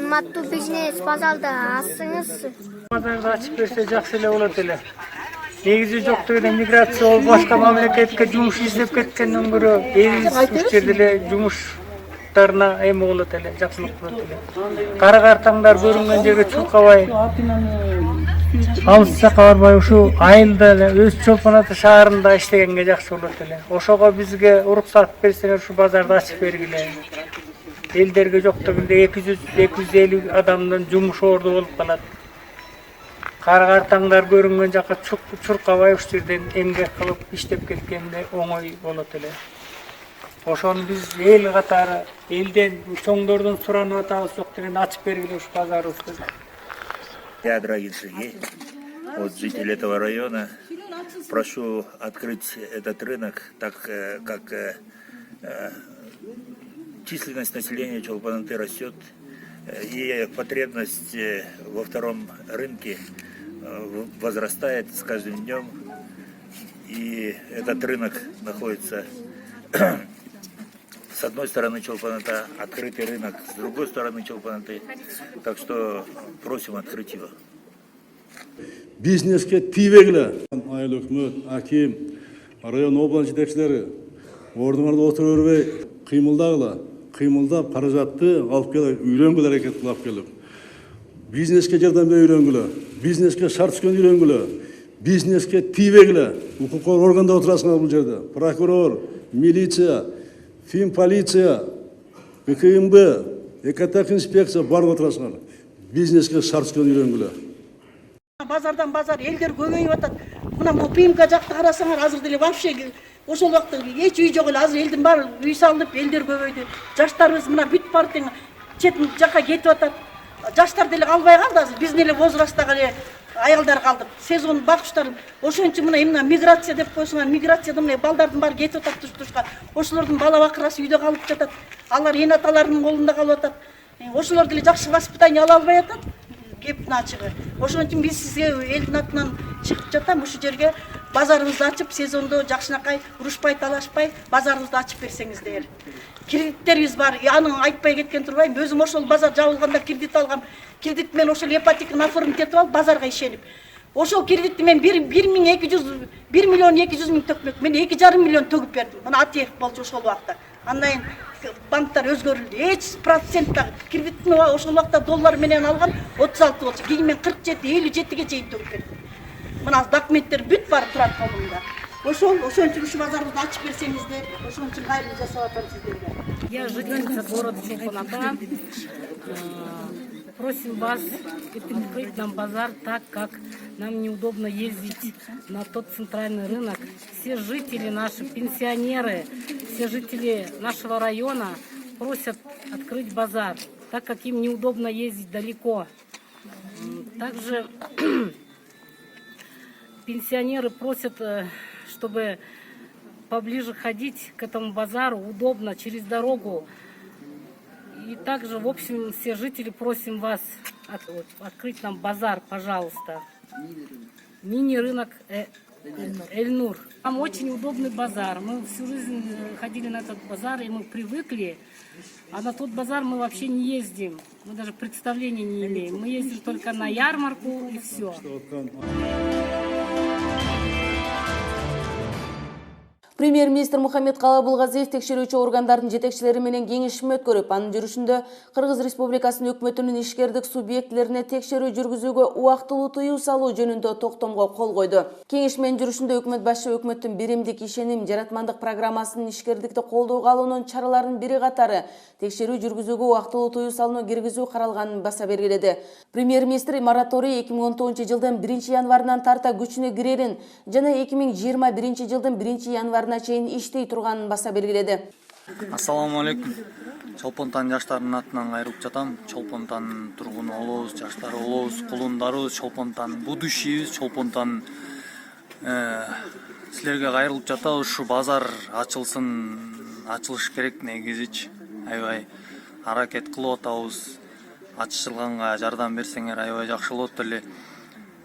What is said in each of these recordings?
кымбаттуу бизнес базарда ачсаңыз. Базарды ачып берсе жакшы эле болот эле. Негизи жоктугу эле миграция болуп башка мамлекетке жумуш издеп кеткенден көрө элибиз ушул жерде эле жумуштарына эме болот эле, жакшылык болот эле. Кара картаңдар көрүнгөн жерге чуркабай, алыс жакка барбай ушу айылда эле өз чолпон ата шаарында иштегенге жакшы болот эле. Ошого бизге уруксат берсеңер ушу базарды ачып бергиле. Элдерге жоктугу эле 200-250 адамдын жумуш орду болуп калат. Кара картаңдар көрүнгөн жакка чуркабай ушу жерден эмгек кылып иштеп кеткенде оңой болот эле. Ошону биз эл катары элден чоңдордон суранып атабыз, жок деген ачып бергиле ушу базарыбызды. Я Драгин Сергей, вот житель этого района. Прошу открыть этот рынок, так как численность населения Чолпан-Аты растет, и потребность во втором рынке возрастает с каждым днем. И этот рынок находится с одной стороны Чолпан-Ата, открытый рынок, с другой стороны Чолпан-Аты. Так что просим открыть его. Бизнеске тийбегиле. Айыл өкмөт, аким, район область жетекчилери ордуңарда отура бербей кыймылдагыла. Кыймылдап каражатты алып келип, үйлөнгүлө аракет кылып келип. Бизнеске жардам берип үйлөнгүлө, бизнеске шарт түзгөн үйлөнгүлө, бизнеске тийбегиле. Укук органда отурасыңар бул жерде. Прокурор, милиция, финполиция, БКМБ, экотех инспекция барлыгы отурасыңар. Бизнеске шарт түзгөн үйлөнгүлө. Базардан базар элдер көбөйүп атат. Мына бул ПМК жакты карасаңар, азыр деле вообще ошол убакта эч үй жок эле. Азыр элдин баары үй салынып, элдер көбөйдү. Жаштарыбыз мына бүт партияң чет жакка кетип атат. Жаштар деле калбай калды, азыр биздин эле возрасттагы эле аялдар калды. Сезон бакчылар ошон үчүн мына эмне миграция деп койсоңар, миграцияда мына балдардын баары кетип атат туш-тушка. Ошолордун бала бакырасы үйдө калып жатат. Алар эн аталарынын колунда калып атат. Ошолор деле жакшы воспитание ала албай атат. Кептин ачыгы. Ошон үчүн биз сизге элдин атынан чыгып жатам, ушул жерге базарыбызды ачып, сезондо жакшынакай урушпай, талашпай базарыбызды ачып берсеңиздер. Кредиттерибиз бар. Аны айтпай кеткен турбайм. Өзүм ошол базар жабылганда кредит алгам. Кредит менен ошол ипотеканы оформить этип алып, базарга ишенип. Ошол кредитти мен 1 миллион 200 миң төкмөк. Мен 2,5 миллион төгүп бердим. Мына Атиев болчу ошол убакта. Андан кийин банктар өзгөрүлдү. Эч проценттагы кредитти ошол убакта доллар менен алган 36 болчу. Кийин мен 47, 57ге чейин төгүп бердим. Мына документтер бүт бар турат колумда. Ошон үчүн ушу базарыбызды ачып берсеңиздер, ошон үчүн кайрылуу жасап атам сиздерге. Я жительница города Чолпан-Ата. Просим вас открыть нам базар, так как нам неудобно ездить на тот центральный рынок. Все жители наши, пенсионеры, все жители нашего района просят открыть базар, так как им неудобно ездить далеко. Также пенсионеры просят, чтобы поближе ходить к этому базару, удобно, через дорогу. И также, в общем, все жители просим вас открыть нам базар, пожалуйста. Мини-рынок Эльнур. Там очень удобный базар. Мы всю жизнь ходили на этот базар, и мы привыкли. А на тот базар мы вообще не ездим. Мы даже представления не имеем. Мы ездим только на ярмарку и все. Премьер-министр Мухаммед Калабулгазиев текшерүүчү органдардын жетекчилери менен кеңешим өткөрүп, анын жүрүшүндө Кыргыз Республикасынын өкмөтүнүн ишкердик субъектилерине текшерүү жүргүзүүгө убактылуу тыюу салуу жөнүндө токтомго кол койду. Кеңеш менин жүрүшүндө өкмөт башы өкмөттүн биримдик ишеним жаратмандык программасынын ишкердикти колдоого алуунун чараларынын бири катары текшерүү жүргүзүүгө убактылуу тыюу салууну киргизүү каралганын баса бергиледи. Премьер-министр мораторий 2019 жылдын 1 январынан тарта күчүнө кирерин жана 2021 жылдын 1 январына чейин иштей турганын баса белгиледи. Ассаламу алейкум. Чолпон-Атанын жаштарынын атынан кайрылып жатам. Чолпон-Атанын тургуну болобуз, жаштары болобуз, кулундарыбыз, Чолпон-Атанын будущийбиз, Чолпон-Атанын силерге кайрылып жатабыз. Ушу базар ачылыш керек негизичи. Аябай аракет кылып атабыз. Ачылганга жардам берсеңер аябай жакшы болот эле.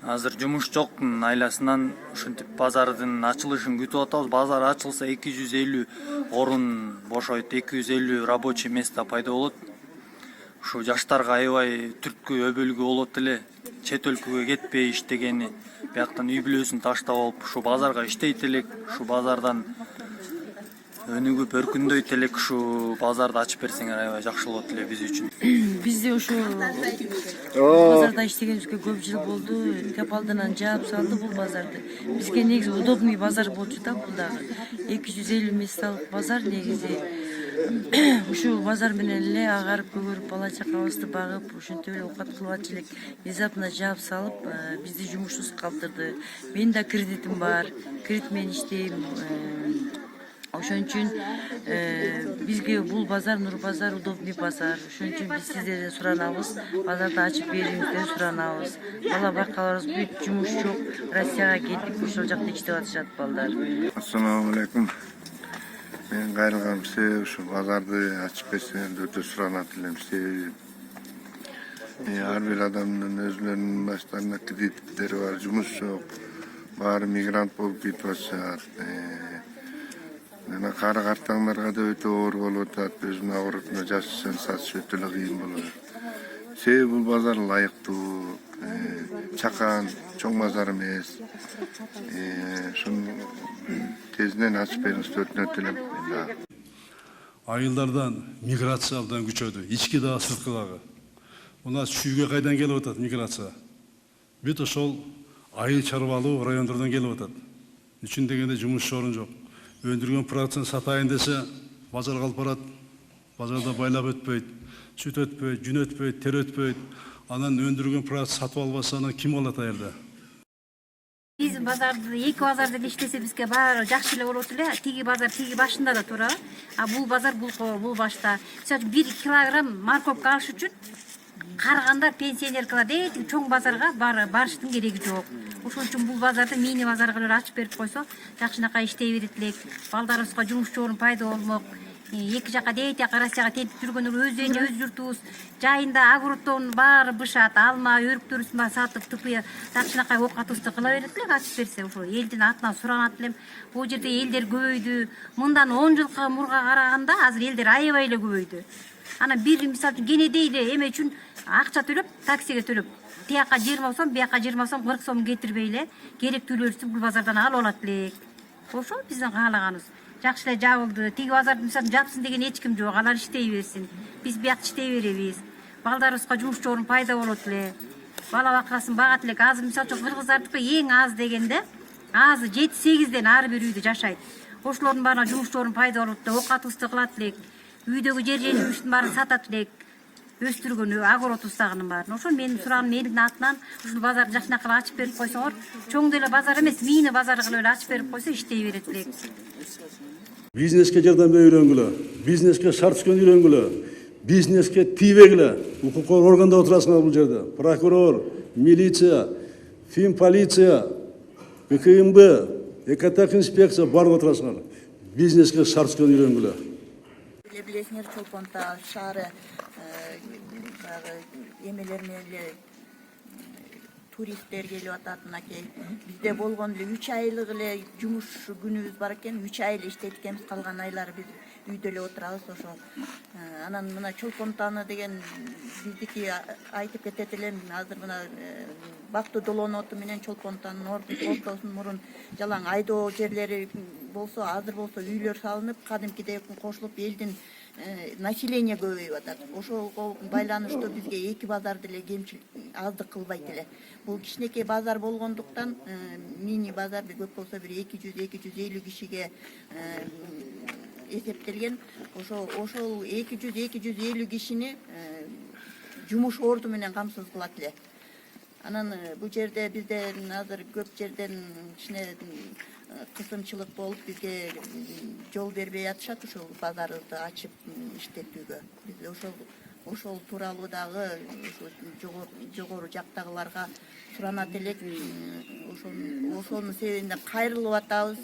Азыр жумуш жок, айласынан ушинтип базардын ачылышын күтүп атабыз. Базар ачылса 250 орун бошойт, 250 рабочий место пайда болот. ушу жаштарга аябай түрткү өбөлгү болот эле. Чет өлкөгө кетпей иштегени, бияктан үй бүлөсүн таштап алып ушу базарга иштейт элек, ушу базардан өнүгүп өркүндөйт элек, ушу базарды ачып берсеңер аябай жакшы болот эле биз үчүн. Бизде ушу базарда иштегенибизге көп жыл болду. Кеп алдынан жаап салды бул базарды. Бизге негизи удобный базар болчу да бул дагы. 250 месталык базар негизи. Ушул базар менен эле агарып көгөрүп бала чакабызды багып, ошентип эле оокат кылып атчу элек. Внезапно жаап салып, бизди жумушсуз калтырды. Менин да кредитим бар. Кредит менен иштейм. Ошон үчүн бизге бул базар Нур базар удобный базар. Ошон үчүн биз сиздерден суранабыз, базарды ачып бериңиздер суранабыз. Бала бакаларыбыз бүт жумуш жок, Россияга кетип ошол жакта иштеп атышат балдар. Ассаламу алейкум. Мен кайрылган себеби ушу базарды ачып берсеңер өтө суранат элем. Себеби ар бир адамдын өзүнүн баштарында кредиттери бар, жумуш жок. Баары мигрант болуп кетип атышат. Жана кары картаңдарга да өтө оор болуп атат. Өзүнүн огоротунда жашашын сатыш өтө эле кыйын болот. Себеби бул базар ылайыктуу, чакан, чоң базар эмес. Ошону тезинен ачып бериңиз өтүнөт элем. Айылдардан миграция абдан күчөдү. Ички дагы, сырткы дагы. Мына чүйгө кайдан келип атат миграция? Бүт ошол айыл чарбалуу райондордон келип атат. Үчүн дегенде жумуш орун жок. Өндүргөн продуктын сатайын десе, базарга алып барат. Базарда байлап өтпөйт, сүт өтпөйт, жүн өтпөйт, тер өтпөйт. Анан өндүргөн продукт сатып албаса, анан ким алат айылда? Биз базарды, эки базарда иштесе бизге баары жакшы эле болот эле. Тиги базар тиги башында да турабы? А бул базар бул башта. Мисалы 1 килограмм морковка алыш үчүн карыганда пенсионеркалар дейтин чоң базарга барыштын кереги жок. Ошон үчүн бул базарды мини базар кылып ачып берип койсо, жакшынакай иштей берет элек. Балдарыбызга жумуш орун пайда болмок. Эки жака дейти Россияга тетип жүргөндөр өз журтубуз жайында огороддон баары бышат, алма, өрүктөрүн сатып, тыпыя жакшынакай оокатыбызды кыла берет элек ачып берсе. Ошо элдин атынан суранат элем. Бул жерде элдер көбөйдү. Мындан 10 жылкы мурга караганда азыр элдер аябай эле көбөйдү. Анан бир мисалы үчүн кенедей эле эме үчүн акча төлөп, таксиге төлөп, тияка 20 сом, бияка 20 сом, 40 сом кетирбей эле керектүүлөрүбүздү бул базардан алып алат элек. Ошо биздин каалаганыбыз. Жакшы эле жабылды. Тиги базарды мисалы жапсын деген эч ким жок, алар иштей берсин. Биз биякта иштей беребиз. Балдарыбызга жумуш орун пайда болот эле. Бала бакасын багат элек. Азыр мисалы үчүн кыргыздардыкы эң аз дегенде азы 7-8ден ар бир үйдө жашайт. Ошолордун баарына жумуш орун пайда болот эле, оокатыбызды кылат элек. Үйдөгү жер жемиштердин баарын сатат элек. Өстүргөн огородубуздагынын баарын. Ошон менин сураным элдин атынан ушул базарды жакшынакай ачып берип койсоңор, чоң деле базар эмес, мини базар кылып эле ачып берип койсо иштей берет элек. Бизнеске жардам берип үйрөнгүлө, бизнеске шарт түзгөн үйрөнгүлө, бизнеске тийбегиле. Укук органда отурасыңар бул жерде. Прокурор, милиция, финполиция, БКМБ, экотек инспекция барып отурасыңар. Бизнеске шарт түзгөн үйрөнгүлө. Билесиңер Чолпонта шаары эмелер менен эле туристтер келип атат. Мынакей бизде болгон эле 3 айлык эле жумуш күнүбүз бар экен. 3 ай эле иштейт экенбиз, калган айлары биз үйдө эле отурабыз. Ошо анан мына Чолпонтаны деген биздики айтып кетет элем. Азыр мына Бактуу Долоноту менен Чолпонтанын ортосун мурун жалаң айдоо жерлери болсо, азыр болсо үйлөр салынып, кадимкидей кошулуп элдин население көбөйүп атат. Ошого байланыштуу бизге эки базарды эле кемчилик аздык кылбайт эле. Бул кичинекей базар болгондуктан мини базар көп болсо бир 200-250 кишиге эсептелген. Ошол 200-250 кишини жумуш орду менен камсыз кылат эле. Анан бул жерде бизде азыр көп жерден кичине кысымчылык болуп бизге жол бербей атышат ушул базарды ачып иштетүүгө. Биз ошол тууралуу дагы жогору жактагыларга суранат элек. Ошонун себебинде кайрылып атабыз.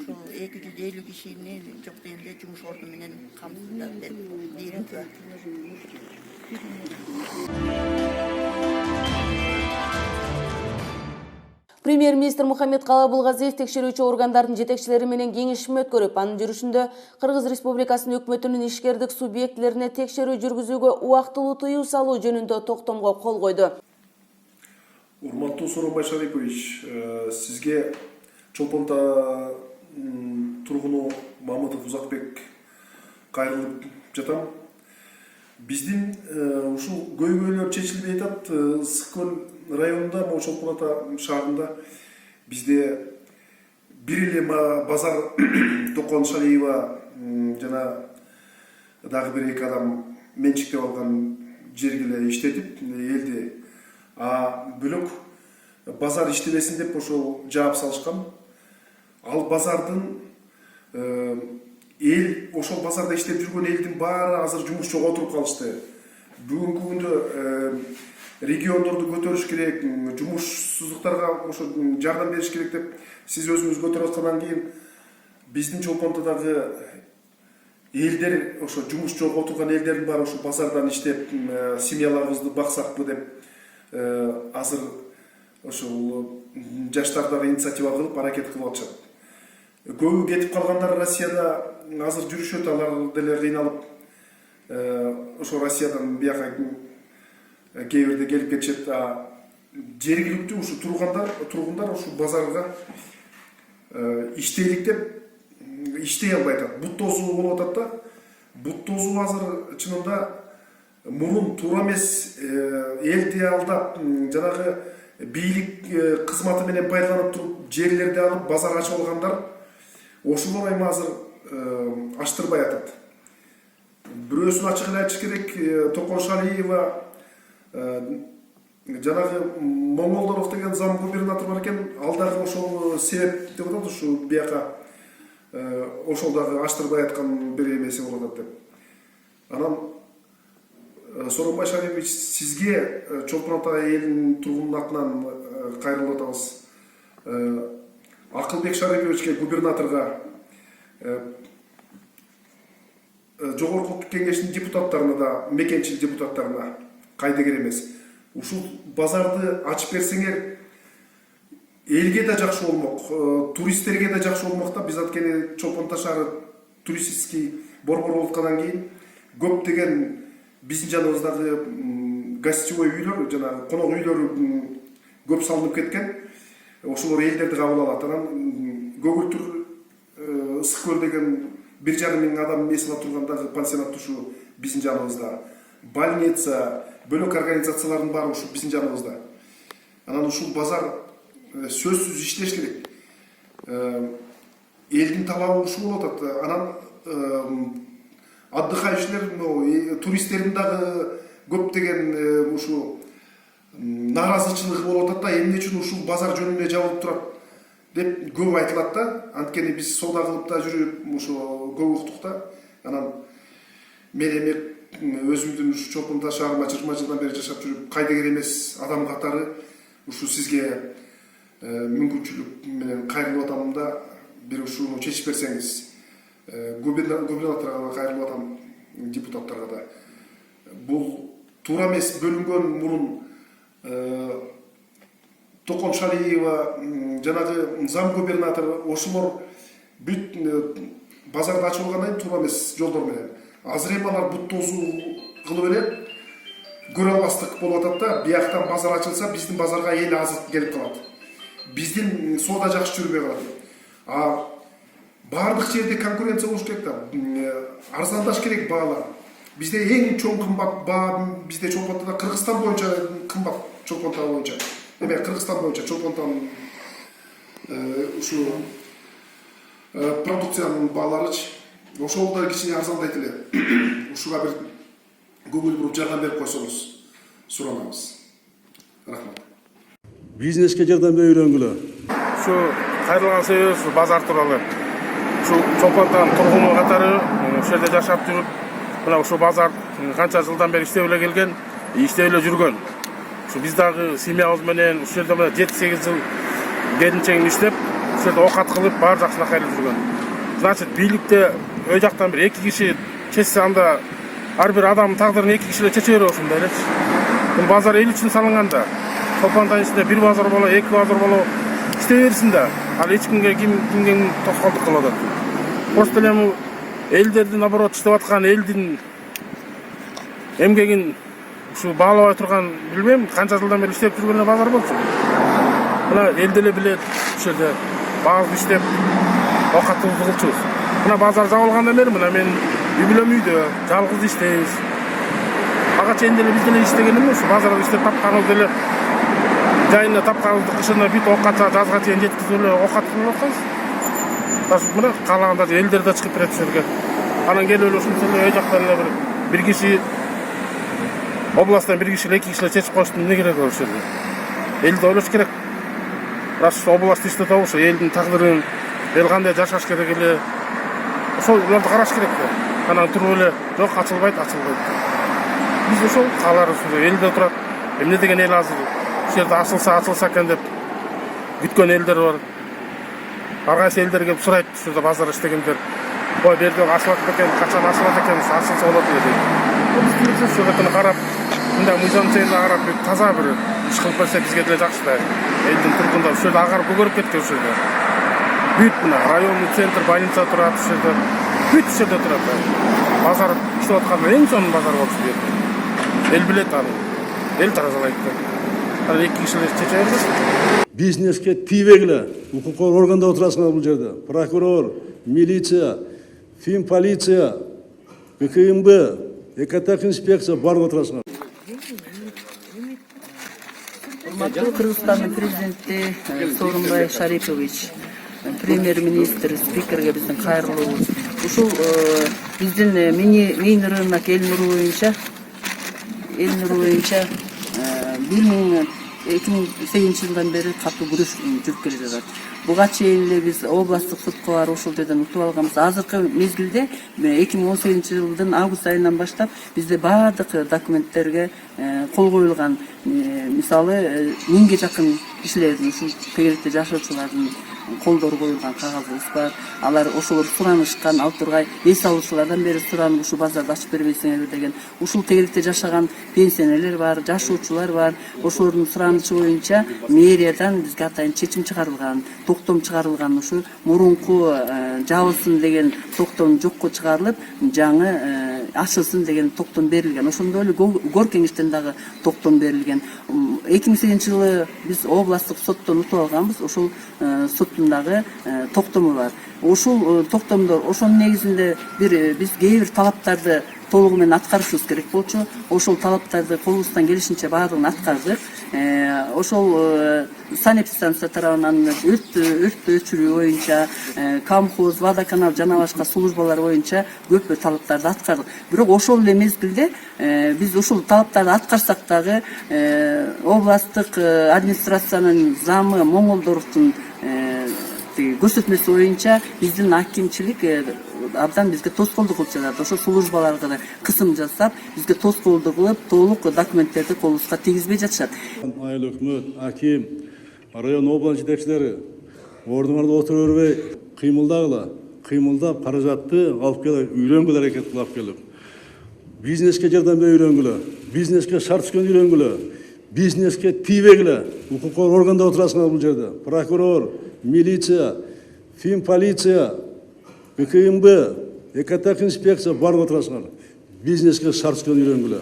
Ошол 250 кишини жок дегенде жумуш орду менен камсыздап берүүгө. Премьер-министр Мухаммед Калабулгазиев текшерүүчү органдардын жетекчилери менен кеңешме өткөрүп, анын жүрүшүндө Кыргыз Республикасынын өкмөтүнүн ишкердик субъектилерине текшерүү жүргүзүүгө убактылуу тыюу салуу жөнүндө токтомго кол койду. Урматтуу Сооронбай Шарипович, сизге Чолпонта тургуну Мамытов Узакбек кайрылып жатам. Биздин ушул көйгөйлөр чечилбей атат. Ысык көл районунда, Чолпон Ата шаарында бизде бир эле базар Токон Шалиева жана дагы бир эки адам менчиктеп алган жерге эле иштетип элди. Бөлөк базар иштебесин деп ошол жаап салышкан. Ал базардын ошол базарда иштеп жүргөн элдин баары азыр жумуш жоготуруп калышты. Бүгүнкү күндө региондорду көтөрүш керек, жумушсуздуктарга ошо жардам бериш керек деп сиз өзүңүз көтөрүп аткандан кийин биздин Чолпонтодагы элдер, ошо жумуш жоготулган элдердин баары ошо базардан иштеп, семьяларыбызды баксакпы деп азыр ошол жаштар дагы инициатива кылып аракет кылып атышат. Көбү кетип калгандар Россияда азыр жүрүшөт, алар деле кыйналып ошо Россиядан бияка кээ бирде келип кетишет. Жергиликтүү ушу тургундар ушу базарга иштейлик деп иштей албай атат. Бут тозуу болуп атат да. Бут тозуу азыр чынында мурун туура эмес, элди алдап, жанагы бийлик кызматы менен пайдаланып туруп жерлерди алып базар ачып алгандар ошолор эми азыр аштырбай атат. Бирөөсүн ачык эле айтыш керек, Токон Шалиева жанагы Моңголдоров деген зам губернатор бар экен, ал дагы ошол себеп деп атат, ушу бияка ошол дагы аштырбай аткан бир эмеси болуп атат деп. Анан Сооронбай Шарипович, сизге Чолпон Ата элинин тургунунун атынан кайрылып атабыз. Акылбек Шариповичке, губернаторга, жогорку улуттук кеңештин депутаттарына да, мекенчил депутаттарына кайдыгер эмес. Ушул базарды ачып берсеңер, элге да жакшы болмок, туристтерге да жакшы болмок да. Биз анткени Чолпон Ата шаары туристический борбор болуп аткандан кийин көптөгөн биздин жаныбыздагы гостевой үйлөр, жана конок үйлөр көп салынып кеткен. Ошолор элдерди кабыл алат. Анан Көгүлтүр Ысык көл деген 1,5 миң адам месине тургандагы пансионат ушу биздин жаныбызда. Больница, бөлөк организациялардын баары ушу биздин жаныбызда. Анан ушул базар сөзсүз иштеш керек. Элдин талабы ушул болуп атат. Анан отдыхающийлер, туристтердин дагы көптөгөн ушу нааразычылыгы болуп атат да, эмне үчүн ушул базар жөнүндө жабылып турат деп көп айтылат да. Анткени биз соода кылып да жүрүп, ошо көп уктук да. Анан мен эми өзүмдүн ушу Чолпон Ата шаарында 20 жылдан бери жашап жүрүп, кайдыгер эмес адам катары ушу сизге мүмкүнчүлүк менен кайрылып атам да, бир ушуну чечип берсеңиз. Губернаторга кайрылып атам, депутаттарга да. Бул туура эмес, бөлүнгөн мурун Токон Шалиева, жанагы зам губернатор, ошолор бүт базарды ачып алгандан кийин туура эмес жолдор менен. Азыр эми алар бут тозуу кылып эле көрө албастык болуп атат да. Бияктан базар ачылса, биздин базарга эл азыр келип калат. Биздин соода жакшы жүрбөй калат. Бардык жерде конкуренция болуш керек да. Арзандаш керек баалар. Бизде эң чоң кымбат баа бизде Чолпон Атада, Кыргызстан боюнча кымбат Чолпон Ата боюнча. Эме Кыргызстан боюнча Чолпон Атанын ушу продукциянын бааларычы ошол да кичине арзандайт эле. Ушуга бир көңүл буруп жардам берип койсоңуз суранабыз. Рахмат. Бизнеске жардам үйрөнгүлө. Ушу кайрылган себебибиз базар тууралуу. Ушу Чолпон Атанын тургуну катары ушул жерде жашап жүрүп, мына ушу базар канча жылдан бери иштеп эле келген, иштеп эле жүргөн. Ушу биз дагы семьябыз менен ушул жерде мына 7-8 жыл беринчегин иштеп, ушул жерде оокат кылып, баары жакшына кайрылып жүргөн. Значит, бийликте ой жактан бир 2 киши чечсе, анда ар бир адамдын тагдырын 2 киши эле чече берип ошондой элечи. Бул базар эл үчүн салынган да. Чолпон Атанын ичинде 1 базар боло, 2 базар боло, иштей берсин да. Ал эч кимге ким тоскоолдук кылып атат. Просто эле элдерди наоборот иштеп аткан элдин эмгегин ушу баалабай турган билбейм канча жылдан бери иштеп жүргөн базар болчу. Мына эл деле билет ушул жерде багып иштеп оокатыбызды кылчубуз. Мына базар жабылгандан бери мына мен үй бүлөм үйдө жалгыз иштейбиз. Агача эми деле биз деле иштеген эмес, базарда иштеп тапканыбыз деле жайына тапканыбызды кышына бүт оокатка жазга чейин жеткизип эле оокат кылып атканбыз. Мына каалаганда элдер да чыгып берет ушул жерге. Анан келип эле ушунча эле үй жактан эле бир киши областтан бир киши эле 2 киши чечип коюштун эмне кереги бар ушул жерде? Элди ойлош керек. Раз область иштеп ошо элдин тагдырын, эл кандай жашаш керек эле. Ошолорду караш керек да. Анан туруп эле жок ачылбайт. Биз ошол кааларыбыз элде турат. Эмне деген эл азыр ушул жерде ачылса экен деп күткөн элдер бар. Ар кайсы элдер келип сурайт ушул жерде базар иштегендер. Ой, бу жерде ачылат экен, качан ачылат экен, ачылса болот эле. Биз ушул жерде карап, мындай мыйзам чейин карап таза бир иш кылып берсе бизге деле жакшы да. Элдин тургунда ушул жерде агарып көгөрүп кеткен ушул жерде. Бүт мына районный центр, больница турат ушул жерде. Бүт ушул жерде турат. Базар иштеп атканда эң сонун базар болчу бу жерде. Эл билет аны. Эл тазалайт да. Аны 2 киши чече бербес. Бизнеске тийбегиле. Укук коргоо органда отурасыңар бул жерде. Прокурор, милиция, фин полиция, КМБ, экотех инспекция барлыгы отурасыңар. Урматтуу Кыргызстандын президенти Сооронбай Шарипович, премьер-министр, спикерге биздин кайрылуубуз. Ушул биздин Мейн рынок эл нуру боюнча 2008 жылдан бери катуу күрөш жүрүп келе жатат. Буга чейин эле биз областтык сотко барып ошол жерден утуп алганбыз. Азыркы мезгилде 2018 жылдын август айынан баштап бизде баардык документтерге кол коюлган. Мисалы 1000ге жакын кишилердин ушул тегеректе жашоочулардын колдору коюлган кагазыбыз бар. Алар ошолор суранышкан, алып тургай эс алуучулардан бери суранып ушул базарды ачып бербейсиңерби деген. Ушул тегеректе жашаган пенсионерлер бар, жашоочулар бар. Ошолордун суранычы боюнча мэриядан бизге атайын чечим чыгарылган, токтом чыгарылган. Ушу мурунку жабылсын деген токтом жокко чыгарылып, жаңы ачылсын деген токтом берилген. Ошондой эле гор кеңештен дагы токтом берилген. 2008 жылы биз областтык соттон утуп алганбыз. Ошол соттун дагы токтому бар. Ушул токтомдор ошонун негизинде биз кээ бир талаптарды толугу менен аткарышыбыз керек болчу. Ошол талаптарды колубуздан келишинче баардыгын аткардык. Ошол санэпидстанция тарабынан өрт өчүрүү боюнча, камхоз, водоканал жана башка службалар боюнча көп талаптарды аткардык. Бирок ошол эле мезгилде биз ушул талаптарды аткарсак дагы областтык администрациянын замы Моңолдоровдун көрсөтмөсү боюнча биздин акимчилик абдан бизге тоскоолдук кылып жатат. Ошо службаларга да кысым жасап, бизге тоскоолдук кылып, толук документтерди колубузга тийгизбей жатышат. Айыл өкмөт, аким, район область жетекчилери ордуңарда отура бербей кыймылдап каражатты алып келип үйрөнгүлө аракет кылып келип. Бизнеске жардам берип үйрөнгүлө, бизнеске шарт түзгөн үйрөнгүлө, бизнеске тийбегиле. Укук коргоо органда отурасыңар бул жерде. Прокурор, милиция, фин полиция, КМБ, экотех инспекция барлыгы отурасыңар. Бизнеске шарт түзгөн үйрөнгүлө.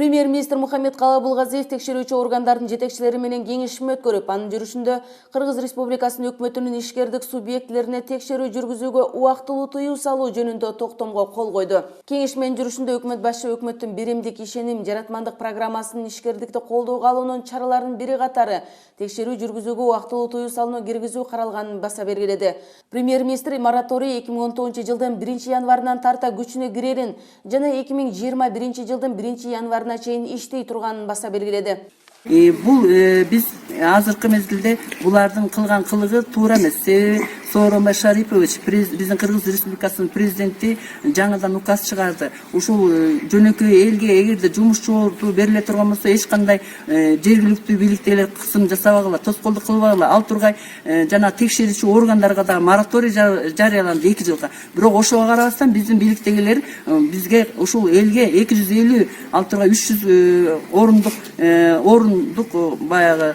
Премьер-министр Мухаммед Калабулгазиев текшерүүчү органдардын жетекчилери менен кеңешме өткөрүп, анын жүрүшүндө Кыргыз Республикасынын өкмөтүнүн ишкердик субъектилерине текшерүү жүргүзүүгө убактылуу тыюу салуу жөнүндө токтомго кол койду. Кеңешменин жүрүшүндө өкмөт башы өкмөттүн биримдик ишеним жаратмандык программасынын ишкердикти колдоого алуунун чараларынын бири катары текшерүү жүргүзүүгө убактылуу тыюу салууну киргизүү каралганын баса бергиледи. Премьер-министр мораторий 2019 жылдын 1 январынан тарта күчүнө кирерин жана 2021 жылдын 1 январына чейин иштей турганын баса белгиледи. Бул биз азыркы мезгилде булардын кылган кылыгы туура эмес. Себеби Сооронбай Шарипович, биздин Кыргыз Республикасынын президенти жаңыдан указ чыгарды. Ушул жөнөкөй элге эгерде жумушчу бериле турган болсо эч кандай жергиликтүү бийликтегилер кысым жасабагыла, тоскоолдук кылбагыла, ал тургай жана текшерүүчү органдарга да мораторий жарыяланды 2 жылга. Бирок ошого карабастан биздин бийликтегилер бизге ушул элге 250, ал тургай 300 орундук баягы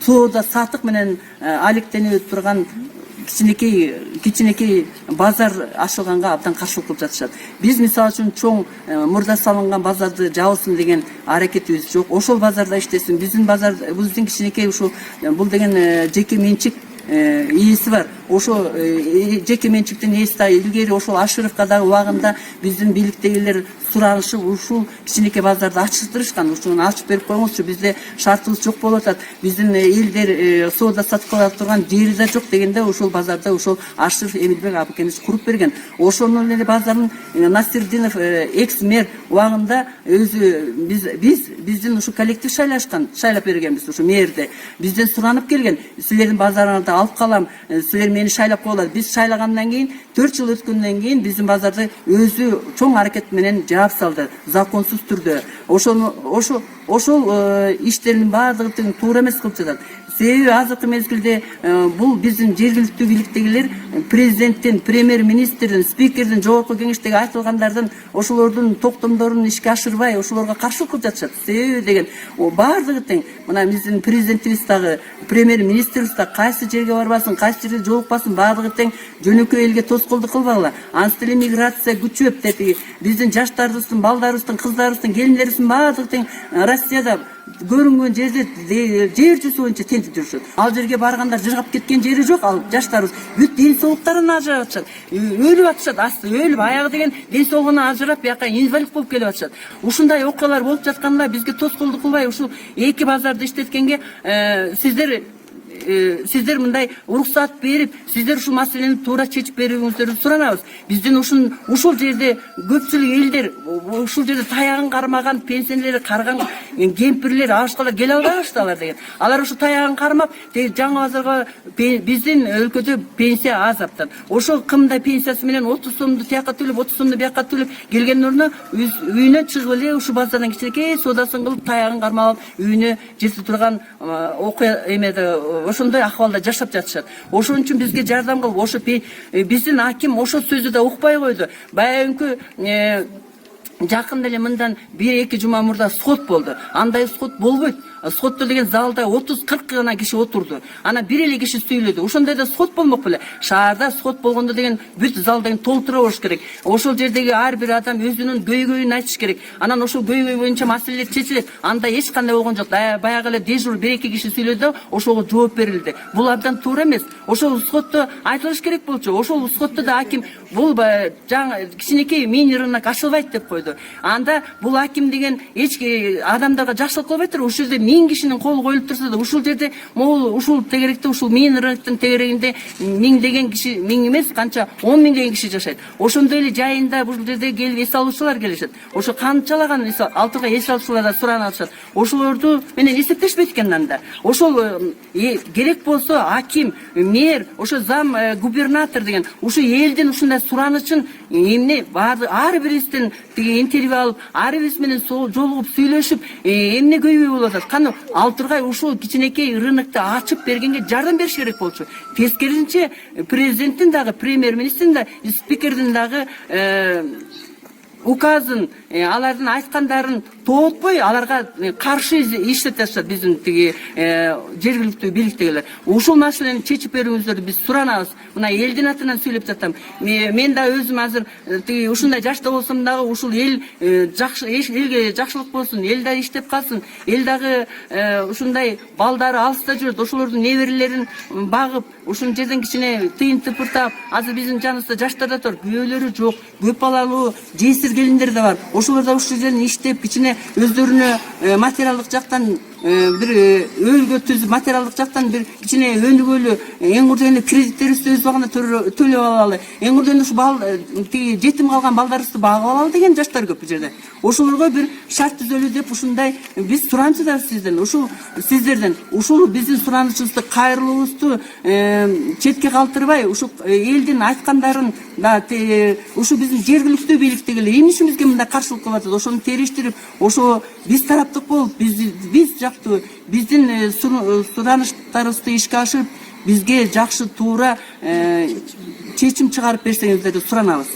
соода сатык менен алектенип турган кичинекей базар ашылганга абдан каршылык кылып жатышат. Биз мисалы үчүн чоң мурда салынган базарды жабылсын деген аракетибиз жок. Ошол базарда иштесин. Биздин базар, биздин кичинекей ушул бул деген жеке менчик ээси бар. Ошо жеке менчиктин ээси да илгери ошол Ашыровкадагы убагында биздин бийликтегилер суранышып ушул кичинекей базарды ачтырышкан. Ушуну ачып берип коюңузчу, бизде шартыбыз жок болуп атат. Биздин элдер соода сатып кыла турган жери да жок дегенде ошол базарда ошол Ашыров Эмилбек абыкенич куруп берген. Ошонун эле базарын Насирдинов экс-мэр убагында өзү биздин ушу коллектив шайлап бергенбиз ушу мэрди. Бизден суранып келген, силердин базарыңарды алып калам, силер мени шайлап коелар. Биз шайлагандан кийин 4 жыл өткөндөн кийин биздин базарды өзү чоң аракет менен жаап салды, законсуз түрдө. Ошол иштердин баардыгы туура эмес кылып жатат. Себеби азыркы мезгилде бул биздин жергиликтүү бийликтегилер президенттин, премьер-министрдин, спикердин, жогорку кеңештеги айтылгандардын ошолордун токтомдорун ишке ашырбай, ошолорго каршылык кылып жатышат. Себеби деген баардыгы тең. Мына биздин президентибиз дагы, премьер-министрибиз да кайсы жерге барбасын, кайсы жерге жолукпасын, баардыгы тең жөнөкөй элге тоскоолдук кылбагыла. Анысы эле миграция күчөп деп, биздин жаштарыбыздын, балдарыбыздын, кыздарыбыздын, келиндерибиздин баардыгы тең Россияда көрүнгөн жерде жер жүзү боюнча тентип жүрүшөт. Ал жерге баргандар жыргап кеткен жери жок. Ал жаштарыбыз бүт ден соолуктарын ажырап атышат. Өлүп атышат, асты өлүп, аягы деген ден соолугунан ажырап, бияка инвалид болуп келип атышат. Ушундай окуялар болуп жатканда бизге тоскоолдук кылбай ушул эки базарды иштеткенге сиздер мындай уруксат берип, сиздер ушул маселени туура чечип берүүңүздөрдү суранабыз. Биздин ушул жерде көпчүлүк элдер ушул жерде таягын кармаган пенсионерлер, карган кемпирлер ашкала келе албаштылар деген. Алар ушул таягын кармап, жаңы базарга биздин өлкөдө пенсия аз аптан. Ошол кымдай пенсиясы менен 30 сомду тияка төлөп, 30 сомду бияка төлөп келген ордуна үйүнө чыгып эле ушул базардан кичинекей соодасын кылып, таягын кармап алып, үйүнө жете турган окуя эмеде ошондой акыбалда жашап жатышат. Ошон үчүн бизге жардам кылып, ошо биздин аким ошо сөздү да укпай койду. Баягы жакында эле мындан 1-2 жума мурда сот болду. Андай сот болбойт. Сотто деген залда 30-40 гана киши отурду. Ана бир эле киши сүйлөдү. Ошондой да сот болмок беле. Шаарда сот болгондо деген бүт залдан толтура болуш керек. Ошол жердеги ар бир адам өзүнүн көйгөйүн айтыш керек. Анан ошол көйгөй боюнча маселелер чечилет. Анда эч кандай болгон жок. Баягы эле дежур 1-2 киши сүйлөдү, ошого жооп берилди. Бул абдан туура эмес. Ошол сотто айтылыш керек болчу. Ошол сотто да аким бул жаңы кичинекей минеринак ашылбайт деп койду. Анда бул аким деген эч адамдарга жакшылык кылбай туруп, ушул жерде 1000 кишинин колу коюлуп турса да, ушул жерде могул ушул тегеректе, ушул минеринактын тегерегинде 1000 деген киши, 1000 эмес, канча 10 000 деген киши жашайт. Ошондой эле жайында бул жерде келип эс алуучулар келишет. Ошо канчалаган алтыга эс алуучулар да суранып атышат. Ошолорду менен эсептешпейт экен анда. Ошол керек болсо аким, мэр, ошо зам губернатор деген ушу элдин ушундай суранычын эмне ар бирибизден интервью алып, ар бирибиз менен жолугуп сүйлөшүп, эмне көйгөй болуп атат. Каны ал тургай ушул кичинекей рынокты ачып бергенге жардам бериш керек болчу. Тескерисинче президенттин дагы, премьер-министрдин да, спикердин дагы указын, алардын айткандарын тоотпой, аларга каршы иштеп жатышат биздин жергиликтүү бийликтегилер. Ушул маселени чечип берүүңүздөрдү биз суранабыз. Мына элдин атынан сүйлөп жатам. Мен да өзүм азыр ушундай жашта болсом дагы ушул элге жакшылык болсун, эл да иштеп калсын, эл дагы ушундай балдары алыста жүрөт, ошолордун неберелерин багып, ушул жерден кичине тыйын тыпыртап, азыр биздин жаныбызда жаштар да бар, күйөөлөрү жок, көп балалуу, жесир келиндер да бар. Ошолор да ушул жерден иштеп, кичине өздөрүнө материалдык жактан бир өйгө түз материалдык жактан бир кичине өнүгөлү эң урден кредиттерибизди өз убагында төлөп алалы, эң урден ушу тиги жетим калган балдарыбызды багып алалы деген жаштар көп бул жерде. Ошолорго бир шарт түзөлү деп ушундай биз суранчубыз сизден. Ушул сиздерден ушул биздин суранычыбызды, кайрылуубузду четке калтырбай, ушу элдин айткандарын да ушу биздин жергиликтүү бийликтеги эле эмне үчүн бизге мындай каршылык кылып атат, ошону териштирип, ошо биз тараптык болуп, биз жактуу биздин суранычтарыбызды ишке ашырып, бизге жакшы туура чечим чыгарып берсеңиздер деп суранабыз.